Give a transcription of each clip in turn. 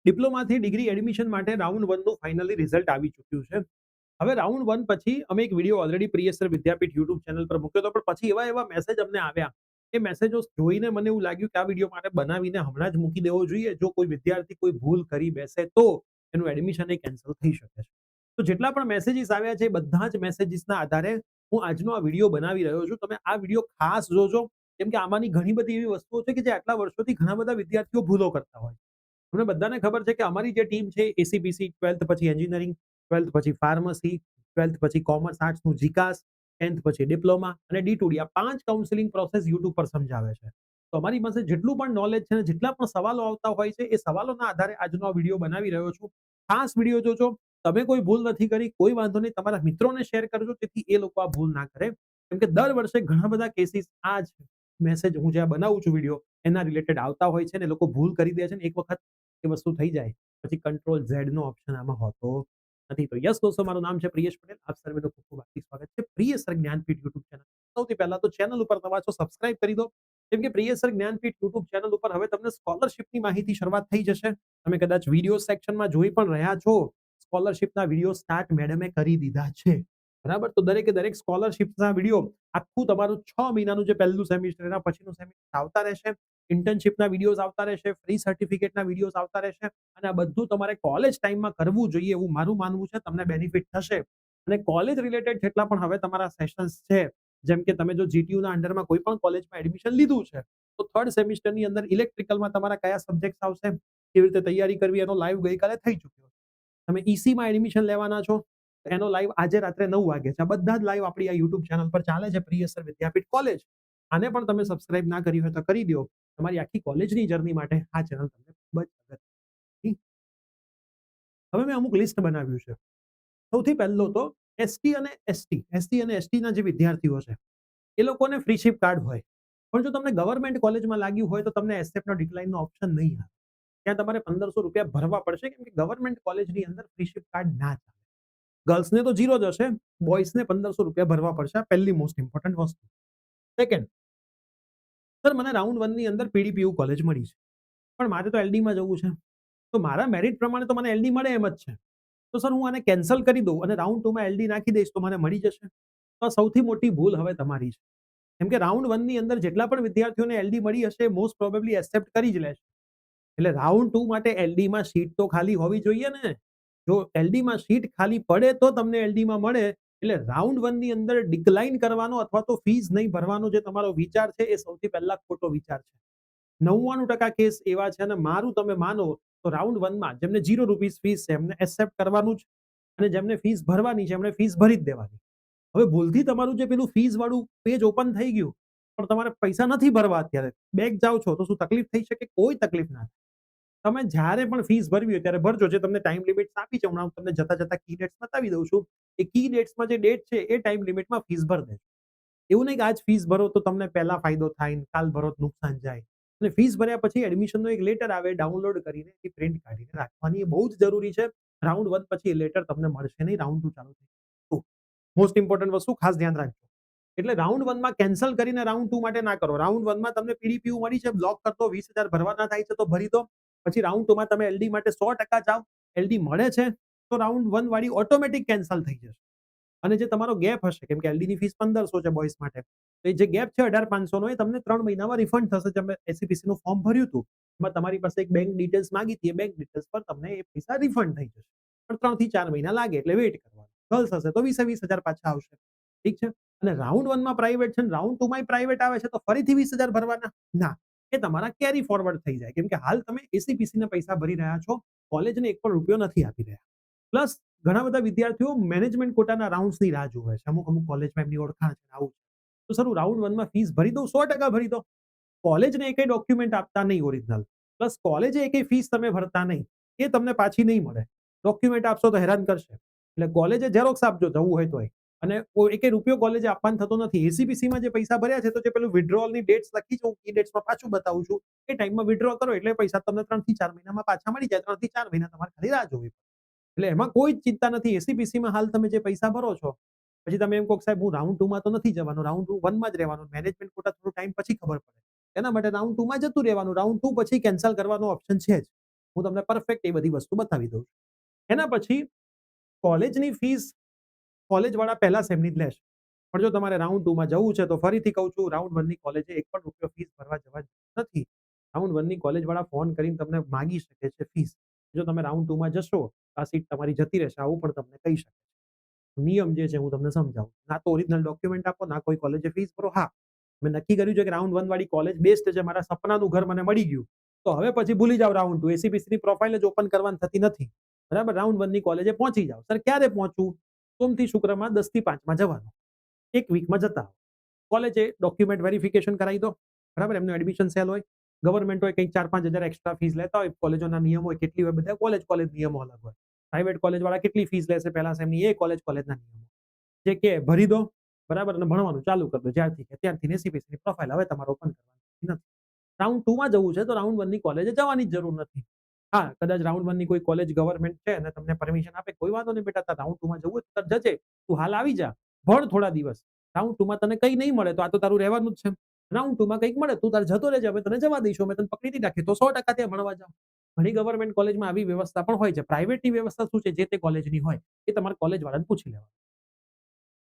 ડિપ્લોમાથી degree admission માટે round 1 નું finally result આવી ચૂક્યું છે. હવે રાઉન્ડ 1 પછી અમે એક વિડિયો ઓલરેડી પ્રિયસર વિદ્યાપીઠ યુટ્યુબ ચેનલ પર મૂક્યો હતો, પણ પછી એવા મેસેજ અમને આવ્યા. એ મેસેજો જોઈને મને એવું લાગ્યું કે આ વિડિયો મારે બનાવીને હમણાં જ મૂકી દેવો જોઈએ. જો કોઈ વિદ્યાર્થી કોઈ ભૂલ કરી બેસે તો એનું એડમિશન કેન્સલ થઈ શકે છે. તો જેટલા પણ મેસેજીસ આવ્યા છે, બધા જ મેસેજીસના આધારે હું આજનો આ વિડિયો બનાવી રહ્યો છું. તમે આ વિડિયો ખાસ જોજો, કેમ કે આમાંની ઘણી બધી એવી વસ્તુઓ છે કે જે આટલા વર્ષોથી ઘણા બધા વિદ્યાર્થીઓ ભૂલો કરતા હોય. તમને બધાને ખબર છે કે અમારી જે ટીમ છે એસીબીસી 12th પછી એન્જિનિયરિંગ, 12th પછી ફાર્મસી, 12th પછી કોમર્સ આર્ટ્સનું જીકાસ, 10th પછી ડિપ્લોમા અને ડી2ડી આ 5 કાઉન્સેલિંગ પ્રોસેસ યુટ્યુબ પર સમજાવે છે. તો અમારી પાસે જેટલું પણ નોલેજ છે, જેટલા પણ સવાલો આવતા હોય છે, એ સવાલોના આધારે આજનો આ વિડીયો બનાવી રહ્યો છું. ખાસ વિડીયો જોજો. તમે કોઈ ભૂલ નથી કરી, કોઈ વાંધો નહીં, તમારા મિત્રોને શેર કરજો જેથી એ લોકો આ ભૂલ ના કરે. કેમ કે દર વર્ષે ઘણા બધા કેસીસ આ જ મેસેજ હું જ્યાં બનાવું છું વિડીયો એના રિલેટેડ આવતા હોય છે ને લોકો ભૂલ કરી દે છે ને એક વખત એ વસ્તુ થઈ જાય પછી કંટ્રોલ ઝેડ નો ઓપ્શન આમાં હોતો નથી. તો યસ દોસ્તો, મારું નામ છે પ્રિયેશ પટેલ. આપ સર્વેનું ખૂબ ખૂબ હાર્દિક સ્વાગત છે પ્રિયસર જ્ઞાનપીઠ યુટ્યુબ ચેનલ. સૌથી પહેલા તો ચેનલ ઉપર નવા છો સબસ્ક્રાઇબ કરી દો, કેમ કે પ્રિયસર જ્ઞાનપીઠ યુટ્યુબ ચેનલ ઉપર હવે તમને સ્કોલરશિપની માહિતી શરૂઆત થઈ જશે. તમે કદાચ વિડીયો સેક્શનમાં જોઈ પણ રહ્યા છો, સ્કોલરશિપના વિડીયો સ્ટાર્ટ મેડમે કરી દીધા છે. બરાબર, તો દરેકે દરેક સ્કોલરશિપના વિડીયો આખું તમારું 6 મહિનાનું જે પહેલું સેમિસ્ટર એના પછીનું સેમિસ્ટર આવતા રહેશે. ઇન્ટર્નશિપના વિડીયોઝ આવતા રહેશે, ફ્રી સર્ટિફિકેટના વિડીયોઝ આવતા રહેશે અને આ બધું તમારે કોલેજ ટાઈમમાં કરવું જોઈએ એવું મારું માનવું છે. તમને બેનિફિટ થશે અને કોલેજ રિલેટેડ જેટલા પણ હવે તમારા સેશન્સ છે, જેમ કે તમે જો જીટીયુના અંડરમાં કોઈ પણ કોલેજમાં એડમિશન લીધું છે, તો થર્ડ સેમિસ્ટરની અંદર ઇલેક્ટ્રિકલમાં તમારા કયા સબ્જેક્ટ આવશે, કેવી રીતે તૈયારી કરવી, એનો લાઈવ ગઈકાલે થઈ ચૂક્યો. તમે ઈસીમાં એડમિશન લેવાના છો, એનો લાઈવ આજે રાત્રે 9 વાગે છે. આ બધા જ લાઈવ આપણી આ યુટ્યુબ ચેનલ પર ચાલે છે, પ્રિયસર વિદ્યાપીઠ કોલેજ. આને પણ તમે સબસ્ક્રાઇબ ના કરી હોય તો કરી દો. તમારી આખી કોલેજની જર્ની માટે આ ચેનલ તમને ખૂબ જ અગત્યની. હવે મેં અમુક લિસ્ટ બનાવ્યું છે. સૌથી પહેલો તો એસટી અને એસટીના જે વિદ્યાર્થીઓ છે એ લોકોને ફ્રીશિપ કાર્ડ હોય, પણ જો તમને ગવર્મેન્ટ કોલેજમાં લાગ્યું હોય તો તમને એસએફનો ડિક્લાઇનનો ઓપ્શન નહીં આવે. ત્યાં તમારે 1500 રૂપિયા ભરવા પડશે, કેમ કે ગવર્મેન્ટ કોલેજની અંદર ફ્રીશિપ કાર્ડ ના ચાલે. ગર્લ્સને તો 0 જ હશે, બોયઝને 1500 રૂપિયા ભરવા પડશે. આ પહેલી મોસ્ટ ઇમ્પોર્ટન્ટ વસ્તુ. સેકન્ડ, સર મને રાઉન્ડ 1 ની અંદર પીડીપીયુ કોલેજ મળી છે, પણ મારે તો એલડીમાં જવું છે. તો મારા મેરિટ પ્રમાણે તો મને એલડી મળે એમ જ છે. તો સર હું આને કેન્સલ કરી દઉં અને રાઉન્ડ 2 માં એલડી નાખી દઈશ તો મને મળી જશે. તો સૌથી મોટી ભૂલ હવે તમારી છે. કેમ કે રાઉન્ડ 1 ની અંદર જેટલા પણ વિદ્યાર્થીઓને એલડી મળી હશે, મોસ્ટ પ્રોબેબલી એક્સેપ્ટ કરી જ લેશે. એટલે રાઉન્ડ 2 માટે એલડીમાં સીટ તો ખાલી હોવી જોઈએ ને. જો એલડીમાં સીટ ખાલી પડે તો તમને એલડીમાં મળે. એટલે રાઉન્ડ 1 ની અંદર ડિક્લાઇન કરવાનો અથવા તો ફીસ નહીં ભરવાનો જે તમારો વિચાર છે એ સૌથી પહેલા ખોટો વિચાર છે. 99% કેસ એવા છે અને મારું તમે માનો તો રાઉન્ડ 1 માં જેમને 0 રૂપીસ ફીસ છે એમને એક્સેપ્ટ કરવાનું જ, અને જેમને ફીસ ભરવાની છે એમને ફીસ ભરી જ દેવાની. હવે ભૂલથી તમારું જે પેલું ફીસ વાળું પેજ ઓપન થઈ ગયું, પણ તમારે પૈસા નથી ભરવા, અત્યારે બેક જાઓ છો, તો શું તકલીફ થઈ શકે? કોઈ તકલીફ ના થાય. તમે જ્યારે પણ ફીસ ભરવી હોય ત્યારે ભરજો. જે તમને ટાઈમ લિમિટ આપી છે, હમણાં તમને જતા જતા કી ડેટ્સ બતાવી દઉં છું. એ કી ડેટ્સમાં જે ડેટ છે એ ટાઈમ લિમિટમાં ફીસ ભરી દેજો. એવું નહીં કે આજ ફીસ ભરો તો તમને પહેલા ફાયદો થાય, કાલ ભરો તો નુકસાન જાય. અને ફીસ ભર્યા પછી એડમિશનનો એક લેટર આવે, ડાઉનલોડ કરીને એ પ્રિન્ટ કાઢીને રાખવાની. એ બહુ જ જરૂરી છે. રાઉન્ડ 1 પછી એ લેટર તમને મળશે નહીં, રાઉન્ડ 2 ચાલુ થઈ. મોસ્ટ ઇમ્પોર્ટન્ટ વસ્તુ ખાસ ધ્યાન રાખજો. એટલે રાઉન્ડ 1 માં કેન્સલ કરીને રાઉન્ડ 2 માટે ના કરો. રાઉન્ડ 1 માં તમને પીડીપીયુ મળી છે, બ્લોક કરતો 20,000 ભરવાના થાય છે તો ભરી દો. પછી રાઉન્ડ 2 માં તમે એલડી માટે 100% જાઓ. એલડી મળે છે તો રાઉન્ડ 1 વાળી ઓટોમેટિક કેન્સલ થઈ જશે. અને જે તમારો ગેપ હશે, કેમ કે એલડી ની ફીસ 1500 છે બોયઝ માટે, તો એ જે ગેપ છે 18,500 નો, એ તમને 3 મહિનામાં રિફંડ થશે. તમે એસીપીસી નું ફોર્મ ભર્યું હતું, એમાં તમારી પાસે એક બેંક ડિટેલ્સ માંગી હતી, એ બેંક ડિટેલ્સ પર તમને એ પૈસા રિફંડ થઈ જશે. પણ 3 થી 4 મહિના લાગે, એટલે વેઇટ કરવાનું. ગર્લ્સ હશે તો 20,000 પાછા આવશે. ઠીક છે. અને રાઉન્ડ 1 માં પ્રાઇવેટ છે, રાઉન્ડ 2 માં પ્રાઇવેટ આવે છે, તો ફરીથી 20,000 ભરવાના ના. એ તમારા કેરી ફોરવર્ડ થઈ જાય, કેમ કે હાલ તમે એસીપીસી ના પૈસા ભરી રહ્યા છો, કોલેજને એક પણ રૂપિયો નથી આપી રહ્યા. પ્લસ ઘણા બધા વિદ્યાર્થીઓ મેનેજમેન્ટ કોટાના રાઉન્ડ્સની રાહ જોવે છે. અમુક અમુક કોલેજમાં એમની ઓળખાણ છે, આવું છે. તો સર હું રાઉન્ડ 1 માં ફીસ ભરી દઉં, 100% ભરી દો. કોલેજને એકેય ડોક્યુમેન્ટ આપતા નહીં ઓરિજિનલ, પ્લસ કોલેજે એકેય ફીસ તમે ભરતા નહીં, એ તમને પાછી નહીં મળે. ડોક્યુમેન્ટ આપશો તો હેરાન કરશે. એટલે કોલેજે ઝેરોક્સ આપજો જવું હોય તોય. અને એકેય રૂપિયો કોલેજે આપવાનો થતો નથી. એસીપીસીમાં જે પૈસા ભર્યા છે, તો જે પેલું વિથડ્રોઅલની ડેટ્સ લખી છે, હું કી ડેટ્સમાં પાછું બતાવું છું. એ ટાઈમમાં વિથડ્રો કરો એટલે પૈસા તમને 3 થી 4 મહિનામાં પાછા મળી જાય. 3 થી 4 મહિના તમારે ખાલી રાહ જોવી પડે. એટલે એમાં કોઈ જ ચિંતા નથી. એસીપીસીમાં હાલ તમે જે પૈસા ભરો છો, પછી તમે એમ કહો સાહેબ હું રાઉન્ડ 2 માં તો નથી જવાનું, રાઉન્ડ 1 માં જ રહેવાનું, મેનેજમેન્ટ કોટા થોડો ટાઈમ પછી ખબર પડે. એના માટે રાઉન્ડ 2 માં જતું રહેવાનું. રાઉન્ડ 2 પછી કેન્સલ કરવાનો ઓપ્શન છે જ. હું તમને પરફેક્ટ એ બધી વસ્તુ બતાવી દઉં છું. એના પછી કોલેજની ફીસ કોલેજવાળા પહેલા સેમની જ લેશે. પણ જો તમારે રાઉન્ડ 2 માં જવું છે તો ફરીથી કહું છું, રાઉન્ડ 1 ની કોલેજે એક પણ રૂપિયો ફીસ ભરવા જવા નથી. રાઉન્ડ 1 ની કોલેજવાળા ફોન કરીને તમને માંગી શકે છે ફીસ. જો તમે રાઉન્ડ 2 માં જશો, આ સીટ તમારી જતી રહેશે, આવું પણ તમને કહી શકે. નિયમ જે છે હું તમને સમજાવું. ના તો ઓરિજિનલ ડોક્યુમેન્ટ આપો, ના કોઈ કોલેજે ફીસ ભરો. હા, મેં નક્કી કર્યું છે કે રાઉન્ડ 1 વાળી કોલેજ બેસ્ટ છે, મારા સપનાનું ઘર મને મળી ગયું. તો હવે પછી ભૂલી જાઓ રાઉન્ડ 2. એસીપીસીની પ્રોફાઇલ જ ઓપન કરવાની થતી નથી. બરાબર, રાઉન્ડ 1 ની કોલેજે પહોંચી જાઓ. સર ક્યારે પહોંચવું? સોમથી શુક્રમાં 10 થી 5 માં જવાનું. એક વીકમાં જતા આવો. કોલેજે ડોક્યુમેન્ટ વેરિફિકેશન કરાવી દો. બરાબર, એમનું એડમિશન સેલ હોય. ગવર્મેન્ટ હોય કંઈક 4-5 હજાર એક્સ્ટ્રા ફીસ લેતા હોય. કોલેજોના નિયમ હોય કેટલી હોય, બધા કોલેજ નિયમો અલગ હોય. પ્રાઇવેટ કોલેજ વાળા કેટલી ફીસ લેશે પહેલા સેમની, એ કોલેજના નિયમો જે કે ભરી દો. બરાબર, અને ભણવાનું ચાલુ કરી દો. જ્યારથી કે ત્યારથી એસીપીસીની પ્રોફાઇલ હવે તમારે ઓપન કરવાની નથી. રાઉન્ડ 2 માં જવું છે તો રાઉન્ડ 1 ની કોલેજે જવાની જ જરૂર નથી. હા, કદાચ રાઉન્ડ 1 ની કોઈ કોલેજ ગવર્મેન્ટ છે અને તમને પરમિશન આપે, કોઈ વાંધો નહીં બેટા, તાર રાઉન્ડ 2 માં જવું હોય તો જજે. તું હાલ આવી જા, ભણ થોડા દિવસ. રાઉન્ડ 2 માં તને કંઈ નહીં મળે તો આ તો તારું રહેવાનું જ છે. રાઉન્ડ 2 માં કંઈક મળે તું તાર જતો રહેજે, અમે તને જવા દઈશું, અમે તને પકડી નહીં રાખીએ, તો 100% ત્યાં ભણવા જાવ. ઘણી ગવર્મેન્ટ કોલેજમાં આવી વ્યવસ્થા પણ હોય છે. પ્રાઇવેટની વ્યવસ્થા શું છે, જે તે કોલેજની હોય એ તમારે કોલેજ વાળાને પૂછી લેવાનું.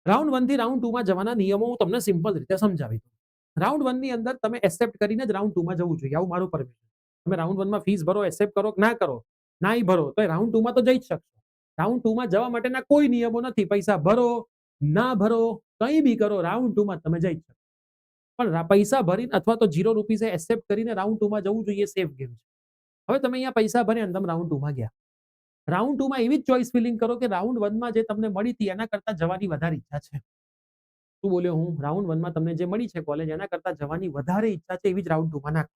રાઉન્ડ 1 થી રાઉન્ડ 2 માં જવાના નિયમો હું તમને સિમ્પલ રીતે સમજાવી દઉં. રાઉન્ડ 1 ની અંદર તમે એક્સેપ્ટ કરીને જ રાઉન્ડ 2 માં જવું જોઈએ, આવું મારું પરમિશન. તમે રાઉન્ડ 1 માં ફીસ ભરો, એક્સેપ્ટ કરો કે ના કરો, નાઈ ભરો, તો રાઉન્ડ 2 માં તો જઈ જ શકશો. રાઉન્ડ 2 માં જવા માટેના કોઈ નિયમો નથી. પૈસા ભરો, ના ભરો, કંઈ બી કરો, રાઉન્ડ 2 માં તમે જઈ જ શકશો. પણ પૈસા ભરીને અથવા તો ₹0 એક્સેપ્ટ કરીને રાઉન્ડ 2 માં જવું જોઈએ, સેફ ગેમ છે. હવે તમે અહીંયા પૈસા ભર્યા અને તમે રાઉન્ડ 2 માં ગયા. રાઉન્ડ 2 માં એવી જ ચોઈસ ફિલિંગ કરો કે રાઉન્ડ 1 માં જે તમને મળી હતી એના કરતા જવાની વધારે ઈચ્છા છે. શું બોલ્યો હું? રાઉન્ડ 1 માં તમને જે મળી છે કોલેજ, એના કરતા જવાની વધારે ઈચ્છા છે, એવી જ રાઉન્ડ 2 માં નાખો.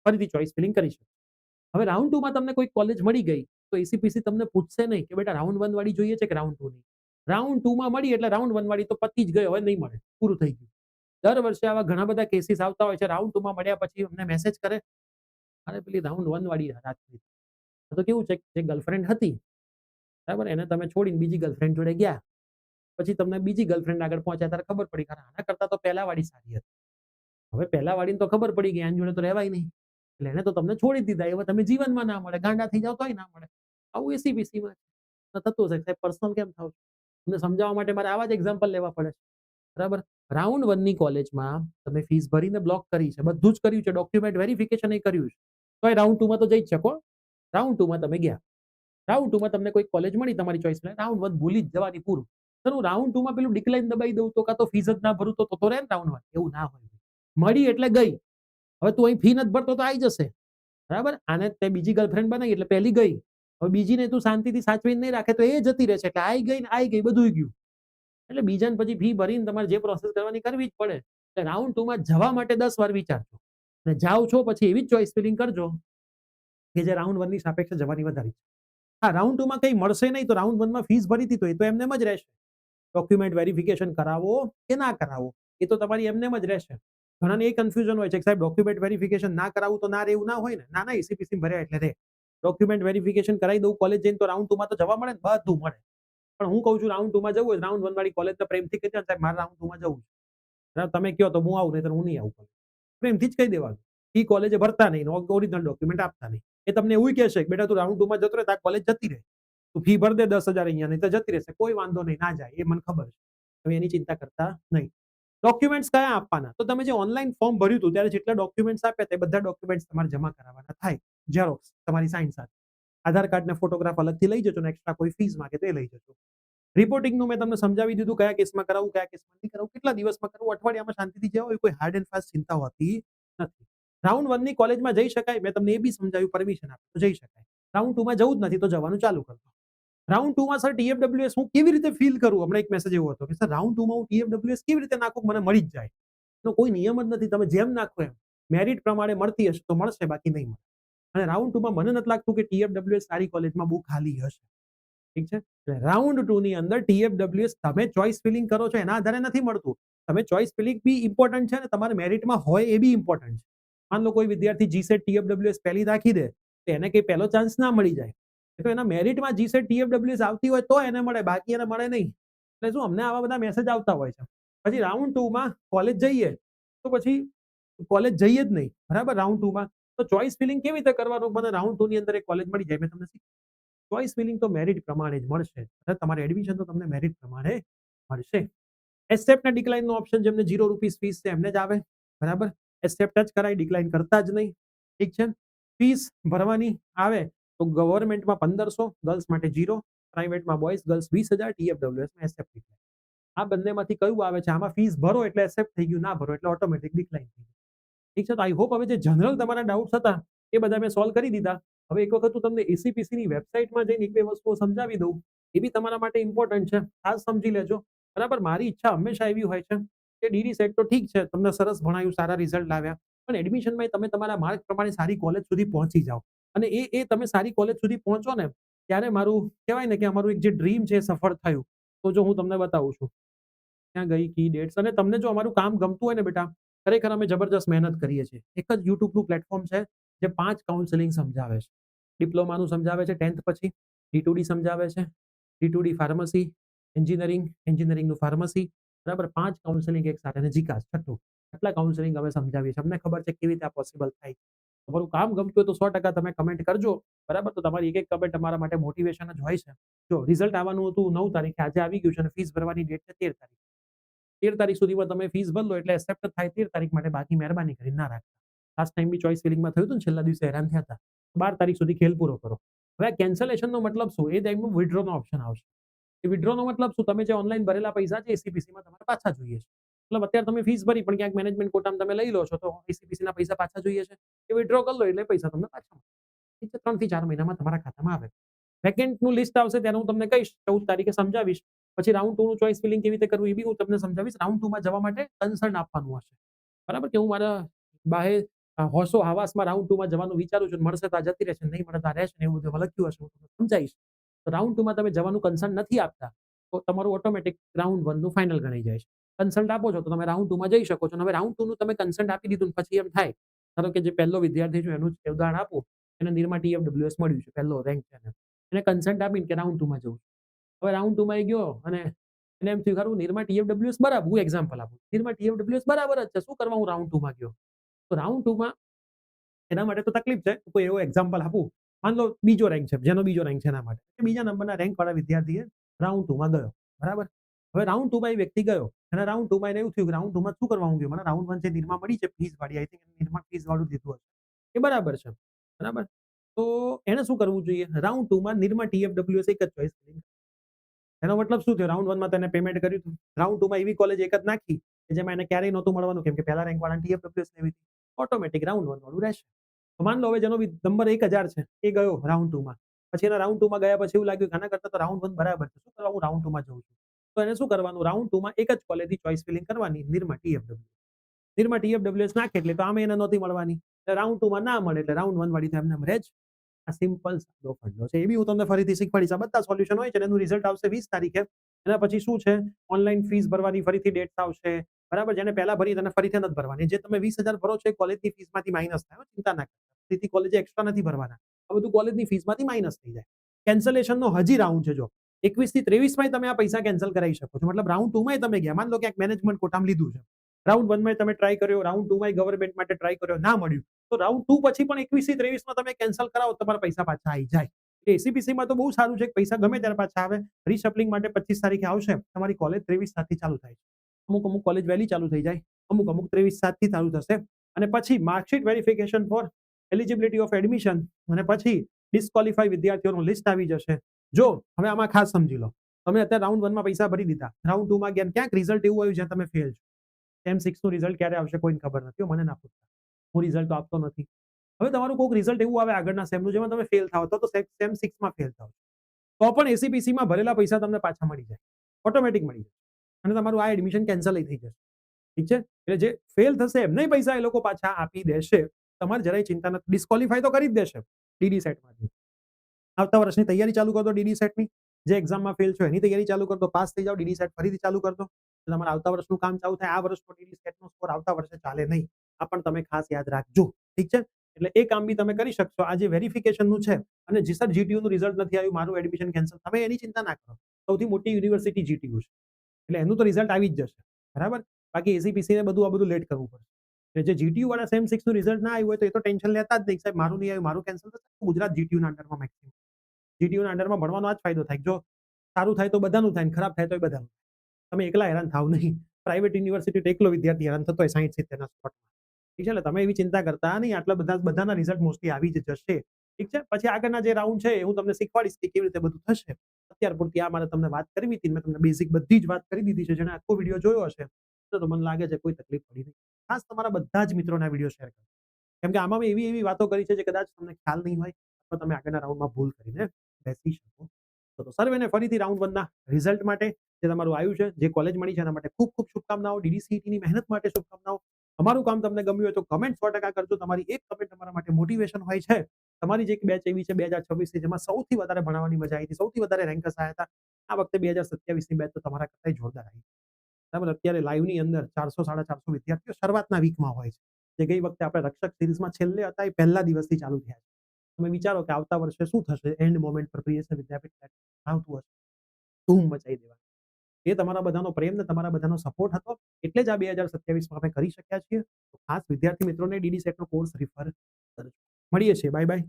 ફરીથી ચોઈસ ફિલિંગ કરી શકો. હવે રાઉન્ડ 2 માં તમને કોઈ કોલેજ મળી ગઈ તો એસીપીસી તમને પૂછશે નહીં કે બેટા રાઉન્ડ 1 વાળી જોઈએ છે કે રાઉન્ડ 2 ની. રાઉન્ડ 2 માં મળી એટલે રાઉન્ડ 1 વાળી તો પતી જ ગઈ, હવે નહીં મળે, પૂરું થઈ ગયું. દર વર્ષે આવા ઘણા બધા કેસીસ આવતા હોય છે. રાઉન્ડ 2 માં મળ્યા પછી અમને મેસેજ કરે, અરે પેલી રાઉન્ડ 1 વાળી રાજપ્રીત. તો કેવું છે, જે ગર્લફ્રેન્ડ હતી, બરાબર, એને તમે છોડીને બીજી ગર્લફ્રેન્ડ જોડે ગયા. પછી તમને બીજી ગર્લફ્રેન્ડ આગળ પહોંચ્યા ત્યારે ખબર પડી કે આના કરતા તો પહેલા વાળી સારી હતી. હવે પહેલા વાળીને તો ખબર પડી ગઈ આની જોડે તો રહેવાય નહીં, એટલે એને તો તમને છોડી દીધા. હવે તમે જીવનમાં ના મળે, ગાંડા થઈ જાવ તોય ના મળે. આવું એસીબીસીમાં થતું હશે. સાહેબ પર્સનલ કેમ થાવ? તમને સમજાવવા માટે મારે આવા જ એક્ઝામ્પલ લેવા પડે છે. બરાબર, રાઉન્ડ 1 ની કોલેજમાં તમે ફીસ ભરીને બ્લોક કરી છે, બધું જ કર્યું છે, ડોક્યુમેન્ટ વેરિફિકેશન એ કર્યું છે, તો રાઉન્ડ 2 માં તો જઈ જ શકો. રાઉન્ડ 2 માં તમે ગયા. રાઉન્ડ 2 માં તમને કોઈ કોલેજ મળી તમારી ચોઈસ, રાઉન્ડ 1 ભૂલી જ જવાની, પૂરું. સર હું રાઉન્ડ 2 માં પેલું ડિક્લાઇન દબાઈ દઉં તો કાં તો ફીસ જ ના ભરું તો રહે ને રાઉન્ડ 1? એવું ના હોય. મળી એટલે ગઈ. હવે તું અહીં ફી નથી ભરતો તો આવી જશે. બરાબર, આને તે બીજી ગર્લફ્રેન્ડ બનાવી એટલે પહેલી ગઈ. હવે બીજીને તું શાંતિથી સાચવીને નહીં રાખે તો એ જતી રહેશે. એટલે આવી ગઈ ને આવી ગઈ, બધું ગયું. એટલે બીજાને પછી ફી ભરીને તમારે જે પ્રોસેસ કરવાની કરવી જ પડે. એટલે રાઉન્ડ 2 માં જવા માટે 10 વાર વિચારજો. અને જાઓ છો પછી એવી જ ચોઈસ ફિલિંગ કરજો કે જે રાઉન્ડ 1 ની સાપેક્ષે જવાની વધારે છે. હા, રાઉન્ડ 2 માં કંઈ મળશે નહીં તો રાઉન્ડ 1 માં ફીસ ભરી હતી તો એ તો એમને જ રહેશે. ડોક્યુમેન્ટ વેરિફિકેશન કરાવો કે ના કરાવો એ તો તમારી એમને જ રહેશે. ઘણાને એ કન્ફ્યુઝન હોય છે કે સાહેબ ડોક્યુમેન્ટ વેરિફિકેશન ના કરાવું તો ના રહેવું ના હોય ને. ના, એસીપીસી ભર્યા એટલે રહે. ડોક્યુમેન્ટ વેરિફિકેશન કરાવી દઉં કોલેજ જઈને તો રાઉન્ડ 2 માં તો જવા મળે ને, બધું મળે. પણ હું કહું છું રાઉન્ડ 2 માં જવું હોય રાઉન્ડ 1 વાળી કોલેજ તો પ્રેમથી કહી દે સાહેબ મારે રાઉન્ડ 2 માં જવું છે. તમે કહો તો હું આવું, નહીં તો હું નહીં આવું. પ્રેમથી જ કહી દેવાનું. એ કોલેજે ભરતા નહીં, ઓરિજિનલ ડોક્યુમેન્ટ આપતા નહીં. એ તમને એવું કહેશે કે બેટા તું રાઉન્ડ 2 માં જતો રહે તો આ કોલેજ જતી રહે. તું ફી ભર દે 10,000 અહીંયા, નહીં તો જતી રહેશે. કોઈ વાંધો નહીં, ના જાય, એ મને ખબર છે. તમે એની ચિંતા કરતા નહીં. ડોક્યુમેન્ટ્સ કયા આપવાના? તો તમે જે ઓનલાઈન ફોર્મ ભર્યું હતું ત્યારે જેટલા ડોક્યુમેન્ટ્સ આપ્યા તે બધા ડોક્યુમેન્ટ્સ તમારે જમા કરાવવાના થાય. ઝેરોક્સ તમારી સાઇન સાથે. આધાર કાર્ડના ફોટોગ્રાફ અલગથી લઈ જજો ને એક્સ્ટ્રા કોઈ ફીસ માંગે તો એ લઈ જજો. રિપોર્ટિંગનું મેં તમને સમજાવી દીધું, કયા કેસમાં કરાવવું, કયા કેસમાં નહીં કરાવવું, કેટલા દિવસમાં કરવું, અઠવાડિયામાં શાંતિથી જવા હોય, કોઈ હાર્ડ એન્ડ ફાસ્ટ ચિંતા હોતી નથી. રાઉન્ડ 1 ની કોલેજમાં જઈ શકાય, મેં તમને એ બી સમજાવ્યું, પરમિશન આપી તો જઈ શકાય. રાઉન્ડ 2 માં જવું જ નથી તો જવાનું ચાલુ કરો. રાઉન્ડ 2 માં સર ટીએફડબ્લ્યુએસ હું કેવી રીતે ફીલ કરું? હમણાં એક મેસેજ એવો હતો કે સર રાઉન્ડ 2 માં હું ટીએફડબ્લ્યુએસ કેવી રીતે નાખું મને મળી જ જાય? એનો કોઈ નિયમ જ નથી. તમે જેમ નાખો એમ મેરિટ પ્રમાણે મળતી હશે તો મળશે, બાકી નહીં મળે. અને રાઉન્ડ 2 માં મને નથી લાગતું કે ટીએફડબ્લ્યુએસ સારી કોલેજમાં બહુ ખાલી હશે. ઠીક છે, એટલે રાઉન્ડ 2 ની અંદર ટીએફડબ્લ્યુએસ તમે ચોઈસ ફિલિંગ કરો છો એના આધારે નથી મળતું. તમે ચોઈસ ફિલિંગ બી ઇમ્પોર્ટન્ટ છે ને તમારે મેરિટમાં હોય એ બી ઇમ્પોર્ટન્ટ છે. માન લો કોઈ વિદ્યાર્થી જીસેટ ટીએફડબ્લ્યુએસ પહેલી રાખી દે તો એને કઈ પહેલો ચાન્સ ના મળી જાય. તો એના મેરિટમાં જીસેટ ટીએફડબ્લ્યુએસ આવતી હોય તો એને મળે, બાકી એને મળે નહીં. એટલે શું અમને આવા બધા મેસેજ આવતા હોય છે. પછી રાઉન્ડ 2 માં કોલેજ જઈએ તો પછી કોલેજ જઈએ જ નહીં. બરાબર, રાઉન્ડ 2 માં તો ચોઇસ ફિલિંગ કેવી રીતે કરવાનું? મને રાઉન્ડ 2 ની અંદર એક કોલેજ મળી જાય, મેં તમને ચોઇસ ફિલિંગ તો મેરિટ પ્રમાણે જ મળશે. અને તમારે એડમિશન તો તમને મેરિટ પ્રમાણે મળશે. એક્સેપ્ટ અને ડિક્લાઇનનો ઓપ્શન જેમને ₹0 ફીસ છે એમને જ આવે, બરાબર? એક્સેપ્ટ જ કરાય, ડિક્લાઇન કરતા જ નહીં. ઠીક છે. ફીસ ભરવાની આવે તો ગવર્નમેન્ટમાં 1500, ગર્લ્સ માટે 0, પ્રાઇવેટમાં બોયઝ ગર્લ્સ 20,000, ટીએફડબ્લ્યુએસમાં એક્સેપ્ટ. આ બંનેમાંથી કયું આવે છે? આમાં ફીસ ભરો એટલે એક્સેપ્ટ થઈ ગયું, ના ભરો એટલે ઓટોમેટિક ડિક્લાઇન થઈ ગયું. ઠીક છે. તો આઈ હોપ હવે જે જનરલ તમારા ડાઉટ્સ હતા એ બધા મેં સોલ્વ કરી દીધા. હવે એક વખત હું તમને એસીપીસીની વેબસાઇટમાં જઈને એક બે વસ્તુઓ સમજાવી દઉં. એ બી તમારા માટે ઇમ્પોર્ટન્ટ છે, ખાસ સમજી લેજો. બરાબર? મારી ઈચ્છા હંમેશા એવી હોય છે કે ડીડી સેટ તો ઠીક છે, તમને સરસ ભણાયું, સારા રિઝલ્ટ લાવ્યા, પણ એડમિશનમાં તમે તમારા માર્ક પ્રમાણે સારી કોલેજ સુધી પહોંચી જાઓ. અને એ તમે સારી કોલેજ સુધી પહોંચો ને ત્યારે મારું કહેવાય ને કે અમારું એક જે ડ્રીમ છે એ સફળ થયું. તો જો હું તમને બતાવું છું ત્યાં ગઈ કી ડેટ્સ, અને તમને જો અમારું કામ ગમતું હોય ને બેટા, ખરેખર અમે જબરજસ્ત મહેનત કરીએ છીએ. એક જ યુટ્યુબનું પ્લેટફોર્મ છે જે 5 કાઉન્સેલિંગ સમજાવે છે. ડિપ્લોમાનું સમજાવે છે 10th પછી, D2D સમજાવે છે, D2D ફાર્મસી, એન્જિનિયરિંગ, એન્જિનિયરિંગનું ફાર્મસી, બરાબર? 5 કાઉન્સેલિંગ એક સાથે, અને જીકાસ છઠ્ઠું. આટલા કાઉન્સેલિંગ અમે સમજાવીએ છીએ. અમને ખબર છે કેવી રીતે આ પોસિબલ થાય. તમારું કામ ગમતું હોય તો 100% તમે કમેન્ટ કરજો, બરાબર? તો તમારી એક કમેન્ટ અમારા માટે મોટિવેશન જ હોય છે. જો રિઝલ્ટ આવવાનું હતું 9 તારીખે, આજે આવી ગયું છે અને ફીસ ભરવાની ડેટ છે 13 તારીખ. 13 તારીખ સુધીમાં તમે ફીસ ભર લો એટલે એક્સેપ્ટ થાય 13 તારીખ માટે, બાકી મહેરબાની કરીને ના રાખતા. લાસ્ટ ટાઈમ બી ચોઇસ ફિલિંગમાં થયું હતું ને, છેલ્લા દિવસે હેરાન થયા હતા. 12 તારીખ સુધી ખેલ પૂરો કરો. હવે કેન્સલેશનનો મતલબ શું? એ ટાઈમમાં વિથડ્રોનો ઓપ્શન આવશે. એ વિથડ્રોનો મતલબ શું? તમે જે ઓનલાઈન ભરેલા પૈસા છે એસીપીસીમાં તમારે પાછા જોઈએ છે. મતલબ અત્યારે તમે ફીસ ભરી પણ ક્યાંક મેનેજમેન્ટ કોટામાં તમે લઈ લો છો તો એસીપીસીના પૈસા પાછા જોઈએ છે. એ વિથડ્રો કરી લો એટલે પૈસા તમને પાછા મળે. ઠીક છે. 3 થી 4 મહિનામાં તમારા ખાતામાં આવે. વેકેન્ટનું લિસ્ટ આવશે ત્યારે હું તમને કહીશ, 14 તારીખે સમજાવીશ. પછી રાઉન્ડ 2 નું ચોઇસ ફિલિંગ કેવી રીતે કરવું એ બી હું તમને સમજાવીશ. રાઉન્ડ 2 માં જવા માટે કન્સર્ન આપવાનું હશે. બરાબર? કે હું મારા બાહે હોશો હવાસમાં રાઉન્ડ 2 માં જવાનું વિચારું છું, મળશે તો આ જતી રહેશે, નહીં મળે તો આ રહેશે ને, એવું બધું લખ્યું હશે, હું તમને સમજાવીશ. તો રાઉન્ડ 2 માં તમે જવાનું કન્સર્ન નથી આપતા તો તમારું ઓટોમેટિક રાઉન્ડ 1 નું ફાઇનલ ગણાઈ જાય છે. કન્સલ્ટ આપો છો તો તમે રાઉન્ડ 2 માં જઈ શકો છો. હવે રાઉન્ડ 2 નું તમે કન્સલ્ટ આપી દીધું ને પછી એમ થાય, ધારો કે જે પહેલો વિદ્યાર્થી છે એનું જ ઉદાહરણ આપું, એને નિરમા ટીએફડબ્લ્યુએસ મળ્યું છે, પહેલો રેન્ક છે એને કન્સલ્ટ આપીને કે રાઉન્ડ 2 માં જવું. હવે રાઉન્ડ 2 માં એ ગયો અને એને એમ થયું ખરું નિરમા ટીએફડબ્લ્યુએસ બરાબર, હું એક્ઝામ્પલ આપું, નિરમા ટીએફડબ્લ્યુએસ બરાબર જ છે, શું કરવા હું રાઉન્ડ 2 માં ગયો? તો રાઉન્ડ 2 માં એના માટે તો તકલીફ છે. કોઈ એવો એક્ઝામ્પલ આપું, માન લો બીજો રેન્ક છે, જેનો બીજો રેન્ક છે એના માટે, બીજા નંબરના રેન્ક વાળા વિદ્યાર્થીએ રાઉન્ડ 2 માં ગયો, બરાબર? હવે રાઉન્ડ 2 માં એ વ્યક્તિ ગયો અને રાઉન્ડ 2 માં એને એવું થયું કે રાઉન્ડ 2 માં શું કરવા હું ગયો? મને રાઉન્ડ 1 જે નિરમા મળી છે ફીસ વાળી, આઈ થિંક નિરમા ફીસ વાળું લીધું હશે, એ બરાબર છે, બરાબર? તો એને શું કરવું જોઈએ? રાઉન્ડ 2 માં નિરમા ટીએફડબ્લ્યુએસ એક જ ચોઇસ કરી. એનો મતલબ શું થયો? રાઉન્ડ 1 માં તેને પેમેન્ટ કર્યું હતું, રાઉન્ડ 2 માં એવી કોલેજ એક જ નાખી કે જેમાં એને ક્યારેય નહોતું મળવાનું, કેમ કે પહેલા રેન્ક વાળાને ટીએફડબ્લ્યુએસ લેવી હતી. ઓટોમેટિક રાઉન્ડ 1 વાળું રહેશે. તો માન લો હવે જેનો નંબર 1000 છે એ ગયો રાઉન્ડ 2 માં, પછી એના રાઉન્ડ 2 માં ગયા પછી એવું લાગ્યું કે આના કરતા તો રાઉન્ડ 1 બરાબર છે, શું કરવા હું રાઉન્ડ 2 માં જઉં છું? તો એને શું કરવાનું? રાઉન્ડ 2 માં એક જ કોલેજની ચોઇસ ફિલિંગ કરવાની, નિરમા ટીએફડબ્લ્યુ. નિરમા ટીએફડબ્લ્યુએસ નાખે એટલે તો આમે એને નહોતી મળવાની, એટલે રાઉન્ડ 2 માં ના મળે એટલે રાઉન્ડ 1 વાળી તો એમને રહે જ. આ સિમ્પલ સાદો ફંડો છે. એ બી હું તમને ફરીથી શીખવાડીશ. આ બધા સોલ્યુશન હોય છે એનું રિઝલ્ટ આવશે 20 તારીખે. એના પછી શું છે? ઓનલાઈન ફીસ ભરવાની ફરીથી ડેટ્સ આવશે, બરાબર? જેને પહેલા ભરી તેને ફરીથી નથી ભરવાની. જે તમે 20,000 ભરો છો એ કોલેજની ફીસમાંથી માઇનસ થાય, ચિંતા ના કરતા. તેથી કોલેજે એક્સ્ટ્રા નથી ભરવાના. આ બધું કોલેજની ફીસમાંથી માઇનસ થઈ જાય. કેન્સલેશનનો હજી રાઉન્ડ છે. જો 21 થી 23 માં તમે આ પૈસા કેન્સલ કરાવી શકો છો. મતલબ રાઉન્ડ 2 માં તમે ગયા, માન લો કે મેનેજમેન્ટ કોટામાં લીધું છે, રાઉન્ડ 1 માં તમે ટ્રાય કર્યો, રાઉન્ડ 2 માં ગવર્નમેન્ટ માટે ટ્રાય કર્યો, ના મળ્યું, તો રાઉન્ડ 2 પછી પણ 21 થી 23 માં તમે કેન્સલ કરાવો તમારા પૈસા પાછા આવી જાય. એસીપીસી માં તો બહુ સારું છે, પૈસા ગમે ત્યારે પાછા આવે. રીશફલિંગ માટે 25 તારીખે આવશે. તમારી કોલેજ 23/7 થી ચાલુ થાય છે. અમુક કોલેજ વહેલી ચાલુ થઈ જાય, અમુક 23/7 થી ચાલુ થશે. અને પછી marksheet verification for eligibility of admission, અને પછી ડિસ્ક્વોલિફાઈ વિદ્યાર્થીઓનું લિસ્ટ આવી જશે. જો હવે આમાં ખાસ સમજી લો, તમે અત્યારે રાઉન્ડ 1 માં પૈસા ભરી દીધા, રાઉન્ડ 2 માં ગયા, ક્યાંક રિઝલ્ટ એવું આવ્યું જ્યાં તમે ફેલ છો. સેમ 6 નું રિઝલ્ટ ક્યારે આવશે કોઈને ખબર નથી, મને ના પૂછતા, હું રિઝલ્ટ તો આપતો નથી. હવે તમારું કોઈક રિઝલ્ટ એવું આવે આગળના સેમનું જેમાં તમે ફેલ થાવ, તો સેમ 6 માં ફેલ થાવ, તો પણ એસીપીસી માં ભરેલા પૈસા તમને પાછા મળી જાય, ઓટોમેટિક મળી જાય, અને તમારું આ એડમિશન કેન્સલ થઈ જશે. ઠીક છે? એટલે જે ફેલ થશે એમને પૈસા એ લોકો પાછા આપી દેશે. તમારે જરાય ચિંતા નથી. ડિસ્ક્વોલિફાય તો કરી જ દેશે ડીડી સેટમાંથી. આવતા વર્ષની તૈયારી ચાલુ કરી દો ડીડી સેટની. જે એક્ઝામમાં ફેલ છો એની તૈયારી ચાલુ કરી દો, પાસ થઈ જાઓ, ડીડી સેટ ફરીથી ચાલુ કરી દો. તમારે આવતા વર્ષનું કામ ચાલુ થાય. આ વર્ષનો ડીડી સેટનો સ્કોર આવતા વર્ષે ચાલે નહીં. આ પણ તમે ખાસ યાદ રાખજો. ઠીક છે? એટલે એ કામ બી તમે કરી શકશો. આ જે વેરિફિકેશનનું છે, અને સર જીટીયુનું રિઝલ્ટ નથી આવ્યું, મારું એડમિશન કેન્સલ, તમે એની ચિંતા ના કરો. સૌથી મોટી યુનિવર્સિટી જીટીયુ છે, એટલે એનું તો રિઝલ્ટ આવી જ જશે, બરાબર? બાકી એસીપીસી ને બધું આ બધું લેટ કરવું પડશે. એટલે જે જીટીયુ વાળા સેમ 6 નું રિઝલ્ટ ના આવ્યું હોય તો એ તો ટેન્શન લેતા જ નહીં, સાહેબ મારું નહીં આવ્યું, મારું કેન્સલ થશે. ગુજરાત જીટીયુના અંડરમાં મેક્સિમમ. જીટીયુના અંડરમાં ભણવાનો આ જ ફાયદો થાય. જો સારું થાય તો બધાનું થાય, ને ખરાબ થાય તો બધાનું. તમે એકલા હેરાન થાવ નહીં. પ્રાઇવેટ યુનિવર્સિટી તો એકલો વિદ્યાર્થી હેરાન થતો હોય 60-70 ના સ્પોટમાં. ઠીક છે, એટલે તમે એવી ચિંતા કરતા નહીં. આટલા બધાના રિઝલ્ટ મોસ્ટલી આવી જ જશે. ઠીક છે, પછી આગળના જે રાઉન્ડ છે હું તમને શીખવાડીશ કે કેવી રીતે બધું થશે. અત્યાર પૂરતી આ મારે તમને વાત કરવી હતી, મેં તમને બેઝિક બધી જ વાત કરી દીધી છે. જેને આખો વિડીયો જોયો હશે તો મને લાગે છે કોઈ તકલીફ પડી નહીં. ખાસ તમારા બધા જ મિત્રોને આ વિડીયો શેર કરો, કેમ કે આમાં મેં એવી વાતો કરી છે જે કદાચ તમને ખ્યાલ નહીં હોય અથવા તમે આગળના રાઉન્ડમાં ભૂલ કરીને બેસી શકો. તો સર્વેને ફરીથી રાઉન્ડ 1 ના રિઝલ્ટ માટે જે તમારું આવ્યું છે, જે કોલેજ મળી છે એના માટે ખૂબ ખૂબ શુભકામનાઓ. ડીડીસીઈટીની મહેનત માટે શુભકામનાઓ. અમારું કામ તમને ગમ્યું હોય તો કમેન્ટ 100% કરજો. તમારી એક કમેન્ટ તમારા માટે મોટિવેશન હોય છે. તમારી જે એક બેચ એવી છે 2026 ની જેમાં સૌથી વધારે ભણાવવાની મજા આવી હતી, સૌથી વધારે રેન્કર્સ આવ્યા હતા, આ વખતે 2027 ની બેચ તો તમારા કરતા જોરદાર આવી. બરાબર, અત્યારે લાઈવની અંદર 400-450 વિદ્યાર્થીઓ શરૂઆતના વીકમાં હોય છે. જે ગઈ વખતે આપણે રક્ષક સિરીઝમાં છેલ્લે હતા એ પહેલા દિવસથી ચાલુ થયા છે. તમે વિચારો કે આવતા વર્ષે શું થશે. એન્ડ મોમેન્ટ પર પ્રિયસર વિદ્યાપીઠ આવતું હશે, ધૂમ મચાઈ દેવાની. એ તમારા બધાનો પ્રેમ ને તમારા બધાનો સપોર્ટ હતો, એટલે જ આ 2027માં અમે કરી શક્યા છીએ. તો ખાસ વિદ્યાર્થી મિત્રોને ડીડી સેટનો કોર્સ રિફર કરજો. મળીએ છીએ, બાય બાય.